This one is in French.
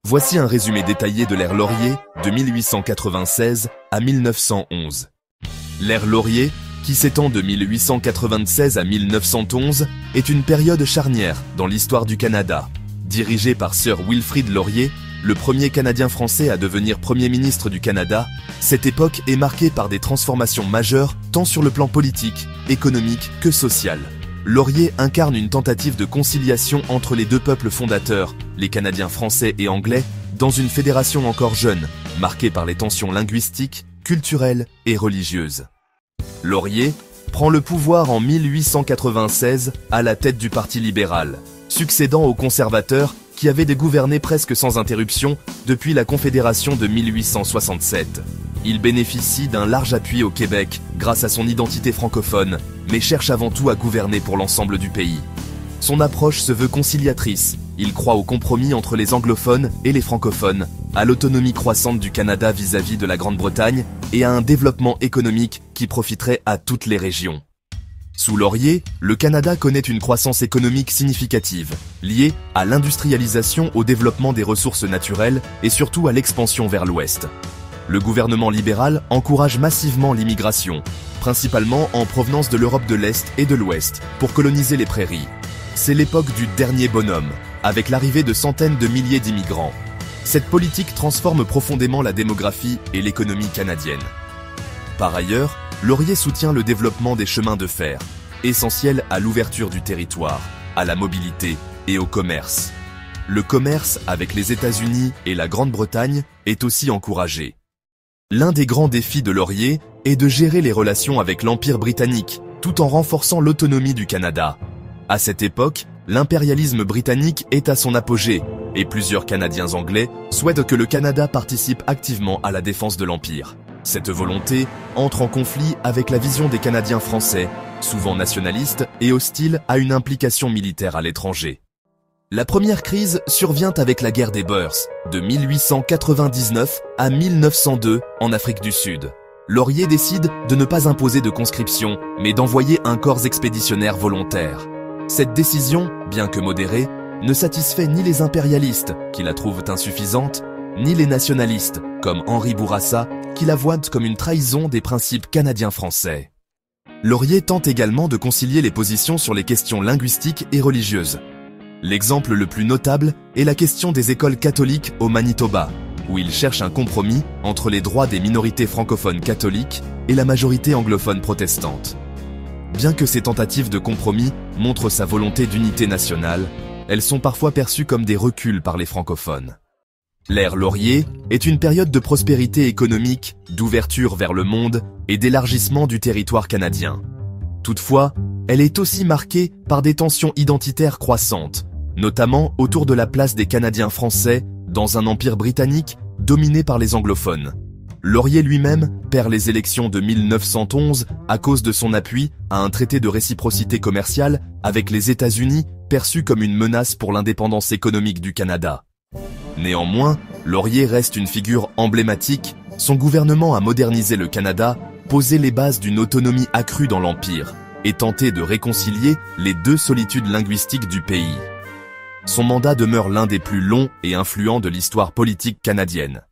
Voici un résumé détaillé de l'ère Laurier de 1896 à 1911. L'ère Laurier, qui s'étend de 1896 à 1911, est une période charnière dans l'histoire du Canada. Dirigé par Sir Wilfrid Laurier, le premier Canadien français à devenir Premier ministre du Canada, cette époque est marquée par des transformations majeures tant sur le plan politique, économique que social. Laurier incarne une tentative de conciliation entre les deux peuples fondateurs, les Canadiens français et anglais, dans une fédération encore jeune, marquée par les tensions linguistiques, culturelles et religieuses. Laurier prend le pouvoir en 1896 à la tête du Parti libéral, succédant aux conservateurs qui avaient gouverné presque sans interruption depuis la Confédération de 1867. Il bénéficie d'un large appui au Québec grâce à son identité francophone, mais cherche avant tout à gouverner pour l'ensemble du pays. Son approche se veut conciliatrice. Il croit au compromis entre les anglophones et les francophones, à l'autonomie croissante du Canada vis-à-vis de la Grande-Bretagne et à un développement économique qui profiterait à toutes les régions. Sous Laurier, le Canada connaît une croissance économique significative, liée à l'industrialisation, au développement des ressources naturelles et surtout à l'expansion vers l'ouest. Le gouvernement libéral encourage massivement l'immigration, principalement en provenance de l'Europe de l'Est et de l'Ouest, pour coloniser les prairies. C'est l'époque du dernier bonhomme, avec l'arrivée de centaines de milliers d'immigrants. Cette politique transforme profondément la démographie et l'économie canadienne. Par ailleurs, Laurier soutient le développement des chemins de fer, essentiel à l'ouverture du territoire, à la mobilité et au commerce. Le commerce avec les États-Unis et la Grande-Bretagne est aussi encouragé. L'un des grands défis de Laurier est de gérer les relations avec l'Empire britannique, tout en renforçant l'autonomie du Canada. À cette époque, l'impérialisme britannique est à son apogée, et plusieurs Canadiens anglais souhaitent que le Canada participe activement à la défense de l'Empire. Cette volonté entre en conflit avec la vision des Canadiens français, souvent nationalistes et hostiles à une implication militaire à l'étranger. La première crise survient avec la guerre des Boers, de 1899 à 1902 en Afrique du Sud. Laurier décide de ne pas imposer de conscription, mais d'envoyer un corps expéditionnaire volontaire. Cette décision, bien que modérée, ne satisfait ni les impérialistes, qui la trouvent insuffisante, ni les nationalistes, comme Henri Bourassa, qui la voient comme une trahison des principes canadiens-français. Laurier tente également de concilier les positions sur les questions linguistiques et religieuses. L'exemple le plus notable est la question des écoles catholiques au Manitoba, où il cherche un compromis entre les droits des minorités francophones catholiques et la majorité anglophone protestante. Bien que ces tentatives de compromis montrent sa volonté d'unité nationale, elles sont parfois perçues comme des reculs par les francophones. L'ère Laurier est une période de prospérité économique, d'ouverture vers le monde et d'élargissement du territoire canadien. Toutefois, elle est aussi marquée par des tensions identitaires croissantes, notamment autour de la place des Canadiens français dans un empire britannique dominé par les anglophones. Laurier lui-même perd les élections de 1911 à cause de son appui à un traité de réciprocité commerciale avec les États-Unis perçu comme une menace pour l'indépendance économique du Canada. Néanmoins, Laurier reste une figure emblématique. Son gouvernement a modernisé le Canada, posé les bases d'une autonomie accrue dans l'Empire et tenté de réconcilier les deux solitudes linguistiques du pays. Son mandat demeure l'un des plus longs et influents de l'histoire politique canadienne.